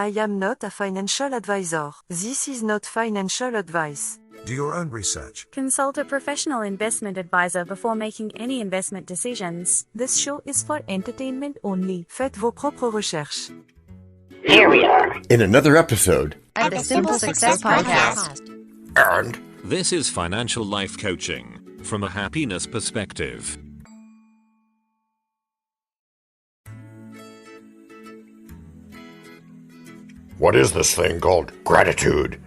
I am not a financial advisor. This is not financial advice. Do your own research. Consult a professional investment advisor before making any investment decisions. This show is for entertainment only. Faites vos propres recherches. Here we are in another episode of the Simple Success Podcast. And this is financial life coaching from a happiness perspective. What is this thing called gratitude?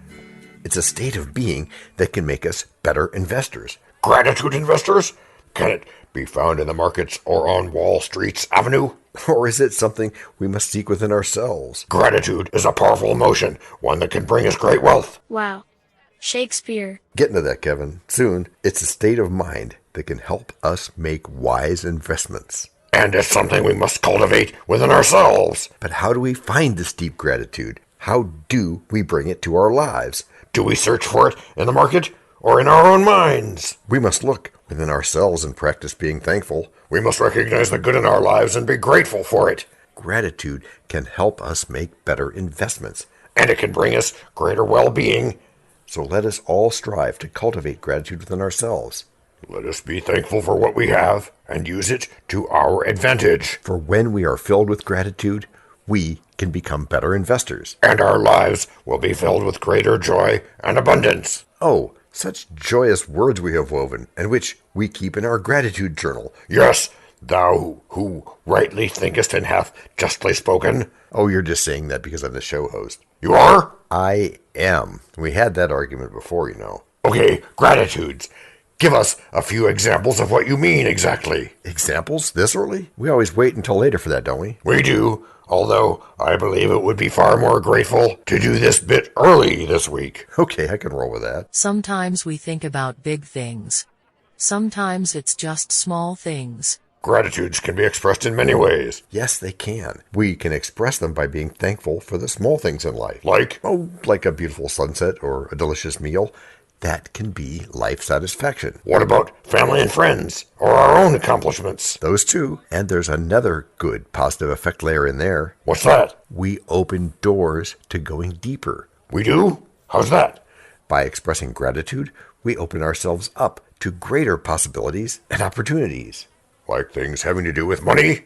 It's a state of being that can make us better investors. Gratitude investors? Can it be found in the markets or on Wall Street's Avenue? Or is it something we must seek within ourselves? Gratitude is a powerful emotion, one that can bring us great wealth. Wow. Shakespeare. Get into that, Kevin. Soon, it's a state of mind that can help us make wise investments. And it's something we must cultivate within ourselves. But how do we find this deep gratitude? How do we bring it to our lives? Do we search for it in the market or in our own minds? We must look within ourselves and practice being thankful. We must recognize the good in our lives and be grateful for it. Gratitude can help us make better investments, and it can bring us greater well-being. So let us all strive to cultivate gratitude within ourselves. Let us be thankful for what we have and use it to our advantage. For when we are filled with gratitude, we can become better investors. And our lives will be filled with greater joy and abundance. Oh, such joyous words we have woven, and which we keep in our gratitude journal. Yes, thou who rightly thinkest and hath justly spoken. Oh, you're just saying that because I'm the show host. You are? I am. We had that argument before, you know. Okay, gratitudes. Give us a few examples of what you mean exactly. Examples? This early? We always wait until later for that, don't we? We do, although I believe it would be far more grateful to do this bit early this week. Okay, I can roll with that. Sometimes we think about big things. Sometimes it's just small things. Gratitudes can be expressed in many ways. Yes, they can. We can express them by being thankful for the small things in life. Like a beautiful sunset or a delicious meal. That can be life satisfaction. What about family and friends or our own accomplishments? Those too. And there's another good positive effect layer in there. What's that? We open doors to going deeper. We do? How's that? By expressing gratitude, we open ourselves up to greater possibilities and opportunities. Like things having to do with money?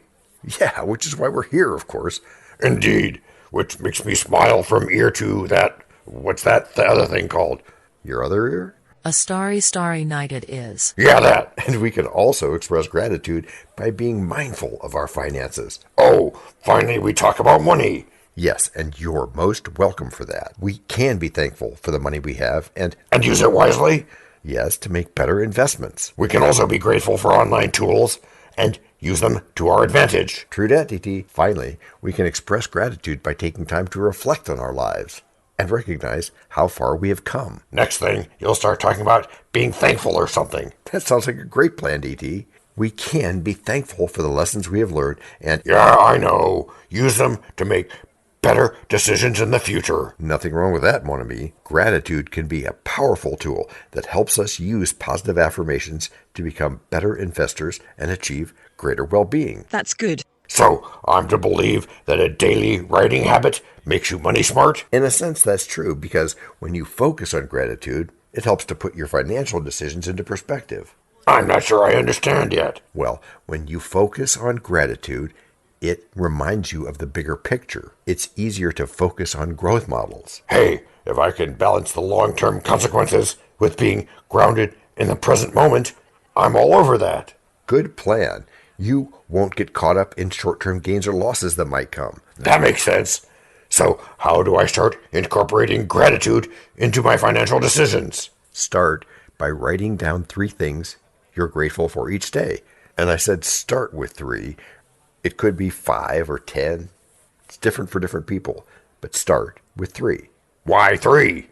Yeah, which is why we're here, of course. Indeed, which makes me smile from ear to that, what's that, the other thing called? Your other ear? A starry, starry night it is. Yeah, that. And we can also express gratitude by being mindful of our finances. Oh, finally we talk about money. Yes, and you're most welcome for that. We can be thankful for the money we have and use it wisely. Yes, to make better investments. We can also be grateful for online tools and use them to our advantage. True that, DT. Finally, we can express gratitude by taking time to reflect on our lives and recognize how far we have come. Next thing, you'll start talking about being thankful or something. That sounds like a great plan, DT. We can be thankful for the lessons we have learned and, yeah, I know, use them to make better decisions in the future. Nothing wrong with that, mon ami. Gratitude can be a powerful tool that helps us use positive affirmations to become better investors and achieve greater well-being. That's good. So, I'm to believe that a daily writing habit makes you money smart? In a sense, that's true, because when you focus on gratitude, it helps to put your financial decisions into perspective. I'm not sure I understand yet. Well, when you focus on gratitude, it reminds you of the bigger picture. It's easier to focus on growth models. Hey, if I can balance the long-term consequences with being grounded in the present moment, I'm all over that. Good plan. You won't get caught up in short-term gains or losses that might come. That makes sense. So how do I start incorporating gratitude into my financial decisions? Start by writing down 3 things you're grateful for each day. And I said start with 3. It could be 5 or 10. It's different for different people. But start with 3. Why 3?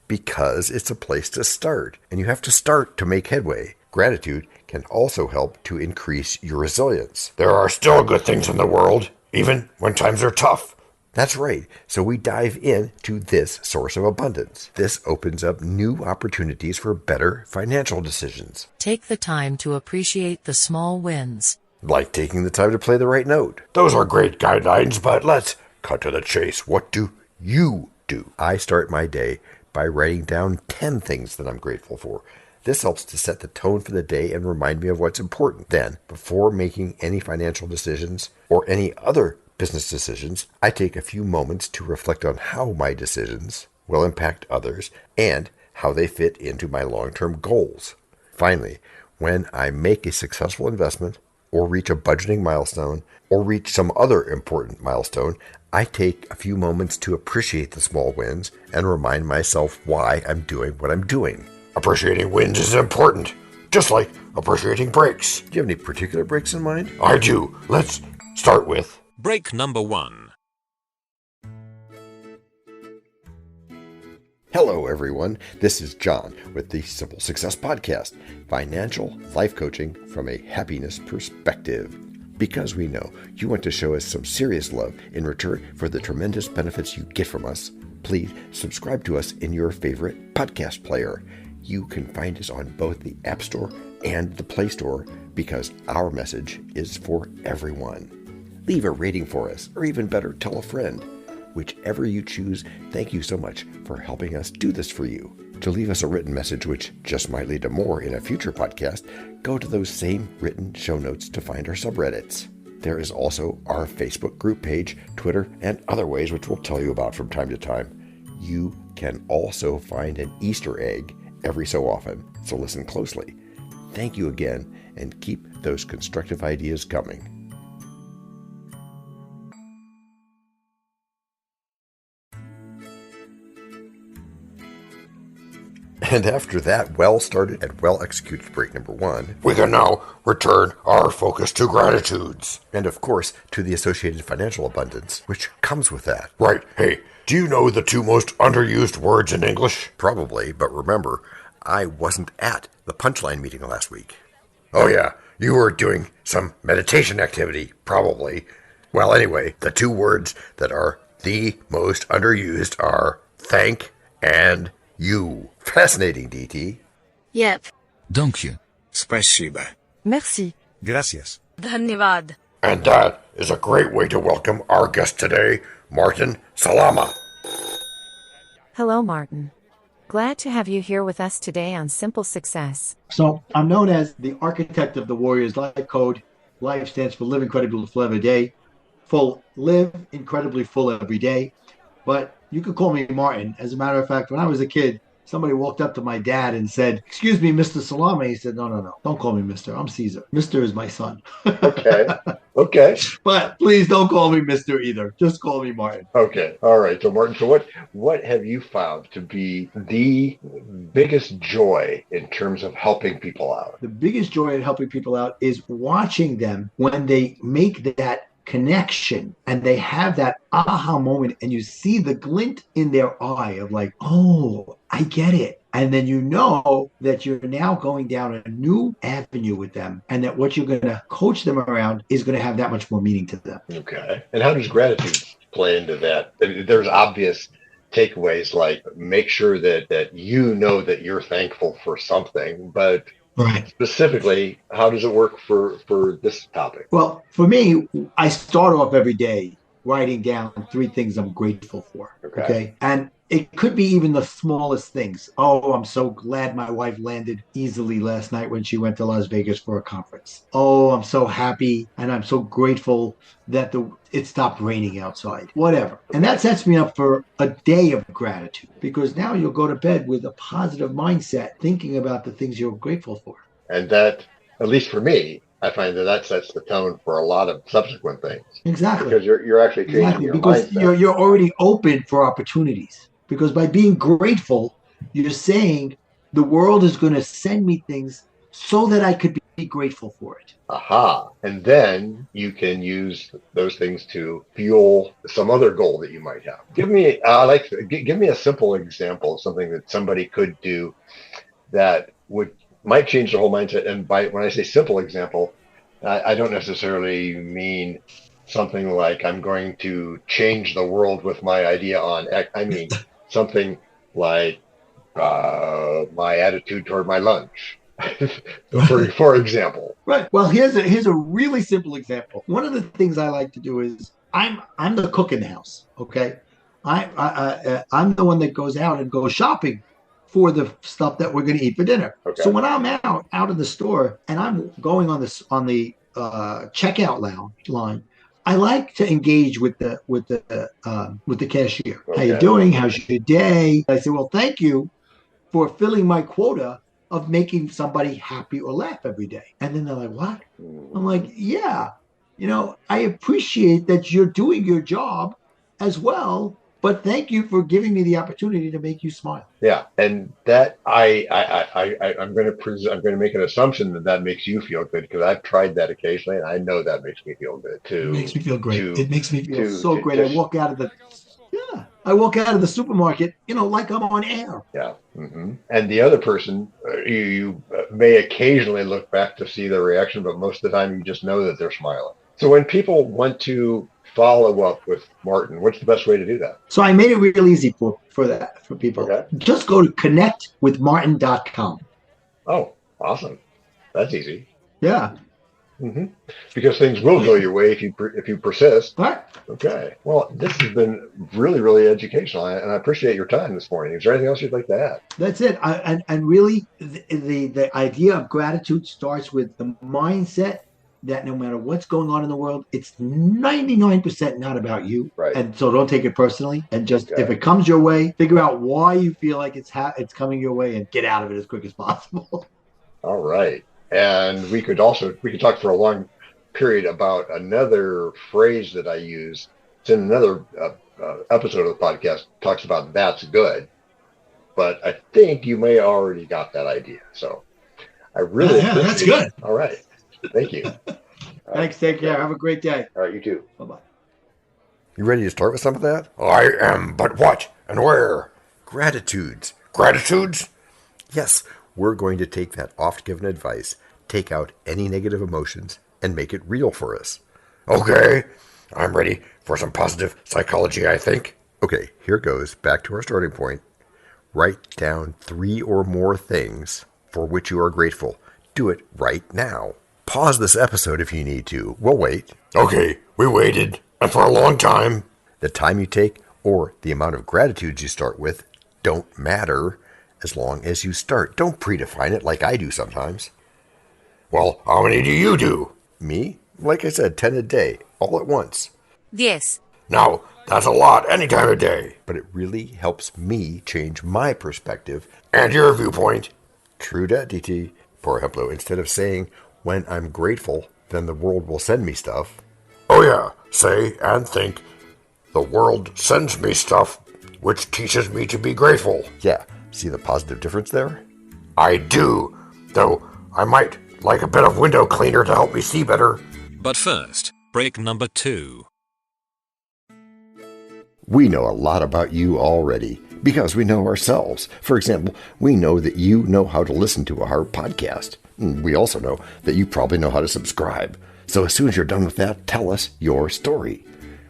Because it's a place to start. And you have to start to make headway. Gratitude can also help to increase your resilience. There are still good things in the world, even when times are tough. That's right. So we dive into this source of abundance. This opens up new opportunities for better financial decisions. Take the time to appreciate the small wins. Like taking the time to play the right note. Those are great guidelines, but let's cut to the chase. What do you do. I start my day by writing down 10 things that I'm grateful for. This helps to set the tone for the day and remind me of what's important. Then, before making any financial decisions or any other business decisions, I take a few moments to reflect on how my decisions will impact others and how they fit into my long-term goals. Finally, when I make a successful investment or reach a budgeting milestone or reach some other important milestone, I take a few moments to appreciate the small wins and remind myself why I'm doing what I'm doing. Appreciating wins is important, just like appreciating breaks. Do you have any particular breaks in mind? I do. Let's start with Break number 1. Hello, everyone. This is John with the Simple Success Podcast, financial life coaching from a happiness perspective. Because we know you want to show us some serious love in return for the tremendous benefits you get from us, please subscribe to us in your favorite podcast player. You can find us on both the App Store and the Play Store because our message is for everyone. Leave a rating for us, or even better, tell a friend. Whichever you choose, thank you so much for helping us do this for you. To leave us a written message, which just might lead to more in a future podcast, go to those same written show notes to find our subreddits. There is also our Facebook group page, Twitter, and other ways which we'll tell you about from time to time. You can also find an Easter egg every so often, so listen closely. Thank you again, and keep those constructive ideas coming. And after that well-started and well-executed break number 1, we can now return our focus to gratitudes. And of course, to the associated financial abundance, which comes with that. Right. Hey, do you know the 2 most underused words in English? Probably, but remember, I wasn't at the Punchline meeting last week. Oh yeah, you were doing some meditation activity, probably. Well, anyway, the 2 words that are the most underused are thank and you. Fascinating, DT. Yep. Dank je. Спасибо. Merci. Gracias. Dhanyavad. And that is a great way to welcome our guest today, Martin Salama. Hello, Martin. Glad to have you here with us today on Simple Success. So I'm known as the architect of the Warriors Life Code. Life stands for live incredibly full every day. Live incredibly full every day. But you could call me Martin. As a matter of fact, when I was a kid, somebody walked up to my dad and said, "Excuse me, Mr. Salama." He said, No. Don't call me Mr. I'm Caesar. Mr. is my son. Okay. But please don't call me Mr. either. Just call me Martin. Okay. All right. So, Martin, what have you found to be the biggest joy in terms of helping people out? The biggest joy in helping people out is watching them when they make that connection and they have that aha moment and you see the glint in their eye of like, oh, I get it. And then you know that you're now going down a new avenue with them and that what you're going to coach them around is going to have that much more meaning to them. Okay. And how does gratitude play into that? There's obvious takeaways like make sure that you know that you're thankful for something, but right. Specifically, how does it work for this topic? Well, for me, I start off every day writing down 3 things I'm grateful for. Okay. And it could be even the smallest things. Oh, I'm so glad my wife landed easily last night when she went to Las Vegas for a conference. Oh, I'm so happy and I'm so grateful that it stopped raining outside. Whatever. And that sets me up for a day of gratitude because now you'll go to bed with a positive mindset, thinking about the things you're grateful for. And that, at least for me, I find that sets the tone for a lot of subsequent things. Exactly. Because you're actually changing your because mindset. You're already open for opportunities. Because by being grateful, you're saying the world is going to send me things so that I could be grateful for it. Aha. And then you can use those things to fuel some other goal that you might have. Give me a simple example of something that somebody could do that might change their whole mindset. And when I say simple example, I don't necessarily mean something like I'm going to change the world with my idea on X. I mean something like my attitude toward my lunch, for example. Right. Well, here's a really simple example. One of the things I like to do is I'm the cook in the house. Okay. I'm the one that goes out and goes shopping for the stuff that we're going to eat for dinner. Okay. So when I'm out of the store and I'm going on the checkout line, I like to engage with the cashier. Okay. How you doing? How's your day? I say, well, thank you for filling my quota of making somebody happy or laugh every day. And then they're like, what? I'm like, yeah, I appreciate that you're doing your job as well, but thank you for giving me the opportunity to make you smile. Yeah, and that I'm going to make an assumption that makes you feel good, because I've tried that occasionally, and I know that makes me feel good too. It makes me feel great. It makes me feel so great. I walk out of the supermarket, like I'm on air. Yeah. Mm-hmm. And the other person, you may occasionally look back to see their reaction, but most of the time you just know that they're smiling. So when people want to follow up with Martin, what's the best way to do that? So I made it real easy for people. Okay. Just go to connectwithmartin.com. Oh, awesome. That's easy. Yeah. Mm-hmm. Because things will go your way if you persist. All right. Okay. Well, this has been really, really educational, and I appreciate your time this morning. Is there anything else you'd like to add? That's it. And really, the idea of gratitude starts with the mindset that no matter what's going on in the world, it's 99% not about you. Right. And so don't take it personally. And just if it comes your way, figure out why you feel like it's coming your way and get out of it as quick as possible. All right. And we could talk for a long period about another phrase that I use. It's in another episode of the podcast, talks about that's good. But I think you may already got that idea. So I really appreciate that's good. It. All right. Thank you. Thanks. Take care. Have a great day. All right. You too. Bye-bye. You ready to start with some of that? I am, but what and where? Gratitudes. Gratitudes? Yes, we're going to take that oft-given advice, take out any negative emotions, and make it real for us. Okay, I'm ready for some positive psychology, I think. Okay, here goes. Back to our starting point. Write down 3 or more things for which you are grateful. Do it right now. Pause this episode if you need to. We'll wait. Okay, we waited. And for a long time. The time you take or the amount of gratitude you start with don't matter as long as you start. Don't predefine it like I do sometimes. Well, how many do you do? Me? Like I said, 10 a day, all at once. Yes. Now, that's a lot any time of day. But it really helps me change my perspective and your viewpoint. True that, DT. Por ejemplo, instead of saying, when I'm grateful, then the world will send me stuff. Oh yeah, say and think, the world sends me stuff, which teaches me to be grateful. Yeah, see the positive difference there? I do, though I might like a bit of window cleaner to help me see better. But first, break number 2. We know a lot about you already because we know ourselves. For example, we know that you know how to listen to our podcast. We also know that you probably know how to subscribe. So as soon as you're done with that, tell us your story.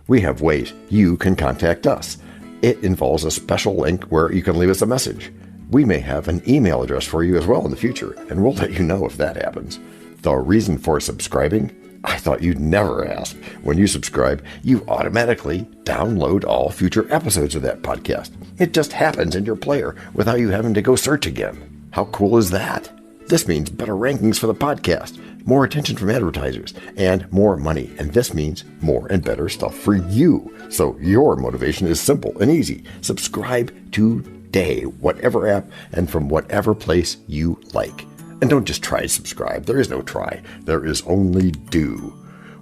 We have ways you can contact us. It involves a special link where you can leave us a message. We may have an email address for you as well in the future, and we'll let you know if that happens. The reason for subscribing? I thought you'd never ask. When you subscribe, you automatically download all future episodes of that podcast. It just happens in your player without you having to go search again. How cool is that? This means better rankings for the podcast, more attention from advertisers, and more money. And this means more and better stuff for you. So your motivation is simple and easy. Subscribe today, whatever app and from whatever place you like. And don't just try to subscribe. There is no try. There is only do.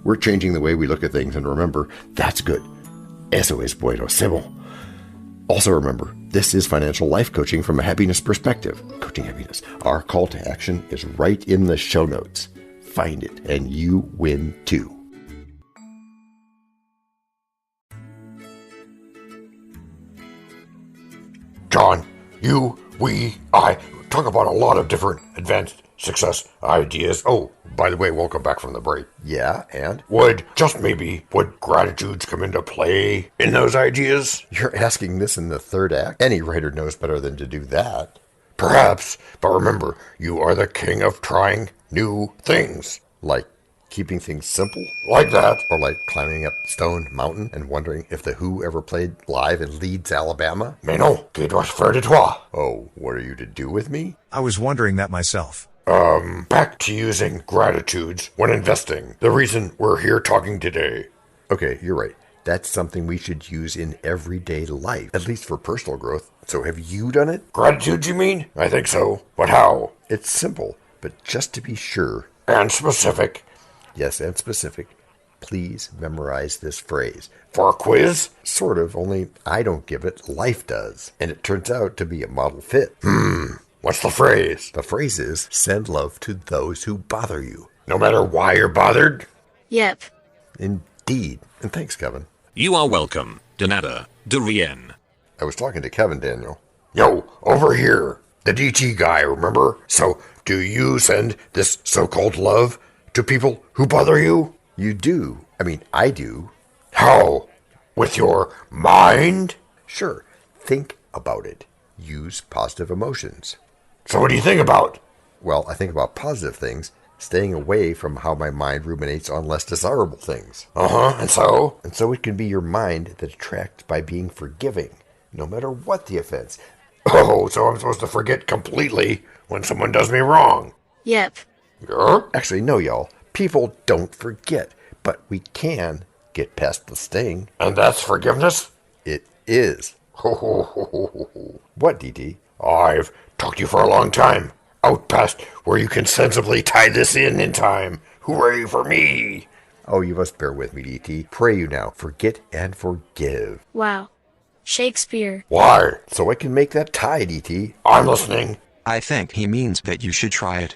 We're changing the way we look at things, and remember, that's good. Eso es bueno, sebo. Also remember, this is financial life coaching from a happiness perspective. Coaching happiness. Our call to action is right in the show notes. Find it, and you win too. John, you, we, I talk about a lot of different advanced success ideas. Oh, by the way, welcome back from the break. Yeah, and? Would gratitudes come into play in those ideas? You're asking this in the third act? Any writer knows better than to do that. Perhaps, but remember, you are the king of trying new things. Like Keeping things simple? Like that. Or like climbing up Stone Mountain and wondering if the Who ever played live in Leeds, Alabama? Mais non, que dois-je faire de toi? Oh, what are you to do with me? I was wondering that myself. Back to using gratitudes when investing. The reason we're here talking today. Okay, you're right. That's something we should use in everyday life, at least for personal growth. So have you done it? Gratitude, you mean? I think so. But how? It's simple, but just to be sure. And specific. Yes, and specific. Please memorize this phrase. For a quiz? Sort of, only I don't give it, life does. And it turns out to be a model fit. What's the phrase? The phrase is, send love to those who bother you. No matter why you're bothered? Yep. Indeed. And thanks, Kevin. You are welcome, de nada, de rien. I was talking to Kevin, Daniel. Yo, over here. The DT guy, remember? So, do you send this so-called love to people who bother you? You do. I mean, I do. How? With your mind? Sure. Think about it. Use positive emotions. So what do you think about? Well, I think about positive things, staying away from how my mind ruminates on less desirable things. And so? And so it can be your mind that attracts by being forgiving, no matter what the offense. Oh, so I'm supposed to forget completely when someone does me wrong? Yep. Yeah? Actually, no, y'all. People don't forget, but we can get past the sting. And that's forgiveness? It is. What, DT? I've talked to you for a long time. Out past where you can sensibly tie this in time. Hooray for me! Oh, you must bear with me, DT. Pray you now. Forget and forgive. Wow. Shakespeare. Why? So I can make that tie, DT. I'm listening. I think he means that you should try it.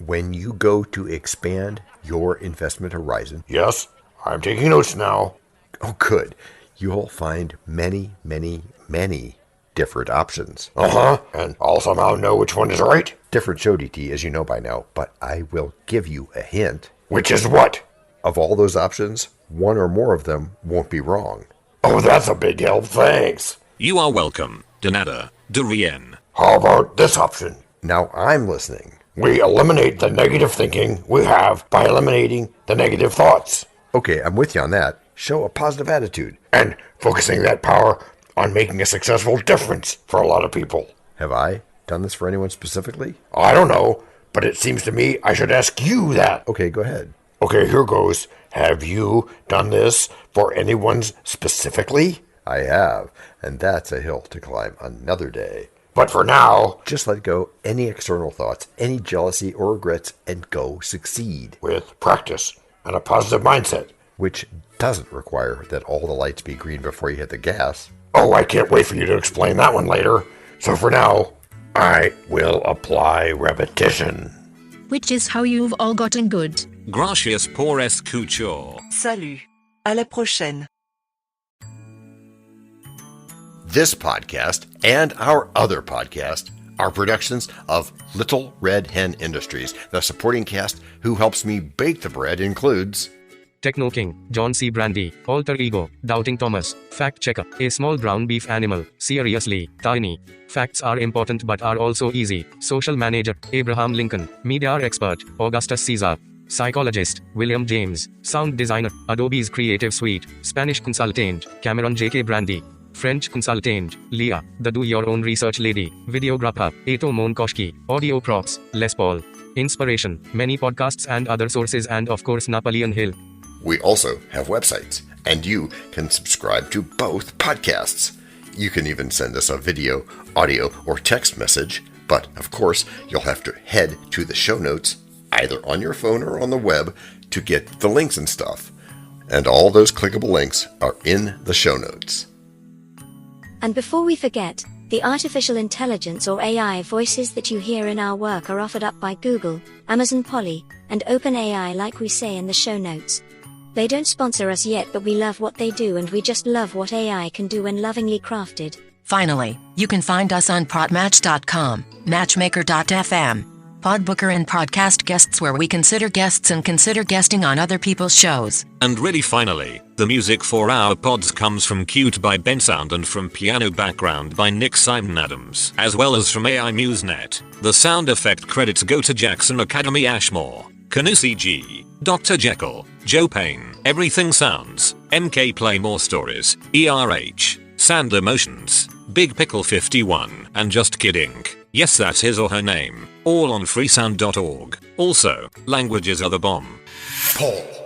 When you go to expand your investment horizon... Yes, I'm taking notes now. Oh, good. You'll find many, many, many different options. And I'll somehow know which one is right? Different show, DT, as you know by now, but I will give you a hint. Which is what? Of all those options, one or more of them won't be wrong. Oh, that's a big help, thanks. You are welcome, de nada, de rien. How about this option? Now I'm listening. We eliminate the negative thinking we have by eliminating the negative thoughts. Okay, I'm with you on that. Show a positive attitude. And focusing that power on making a successful difference for a lot of people. Have I done this for anyone specifically? I don't know, but it seems to me I should ask you that. Okay, go ahead. Okay, here goes. Have you done this for anyone specifically? I have, and that's a hill to climb another day. But for now, just let go any external thoughts, any jealousy or regrets, and go succeed. With practice and a positive mindset. Which doesn't require that all the lights be green before you hit the gas. Oh, I can't wait for you to explain that one later. So for now, I will apply repetition. Which is how you've all gotten good. Gracias por escuchar. Salut. À la prochaine. This podcast and our other podcast are productions of Little Red Hen Industries. The supporting cast who helps me bake the bread includes Techno King, John C. Brandy, Alter Ego, Doubting Thomas, Fact Checker, A Small Brown Beef Animal, Seriously, Tiny. Facts are important but are also easy. Social Manager, Abraham Lincoln, Media Expert, Augustus Caesar. Psychologist, William James. Sound Designer, Adobe's Creative Suite. Spanish Consultant, Cameron J.K. Brandy. French Consultant, Leah, the Do-Your-Own Research Lady. Videographer, Eto Monkoshki. Audio Props, Les Paul. Inspiration, many podcasts and other sources, and of course Napoleon Hill. We also have websites, and you can subscribe to both podcasts. You can even send us a video, audio, or text message, but of course, you'll have to head to the show notes, either on your phone or on the web, to get the links and stuff. And all those clickable links are in the show notes. And before we forget, the artificial intelligence or AI voices that you hear in our work are offered up by Google, Amazon Polly, and OpenAI, like we say in the show notes. They don't sponsor us yet, but we love what they do, and we just love what AI can do when lovingly crafted. Finally, you can find us on Podmatch.com, Matchmaker.fm, Podbooker and Podcast Guests, where we consider guests and consider guesting on other people's shows. And really finally, the music for our pods comes from Cute by Ben Sound and from Piano Background by Nick Simon Adams, as well as from AI MuseNet. The sound effect credits go to Jackson Academy Ashmore. Canusi G, Dr. Jekyll, Joe Payne, Everything Sounds, MK Play More Stories, ERH, Sand Emotions, Big Pickle 51, and Just Kidding. Yes, that's his or her name. All on freesound.org. Also, languages are the bomb. Paul.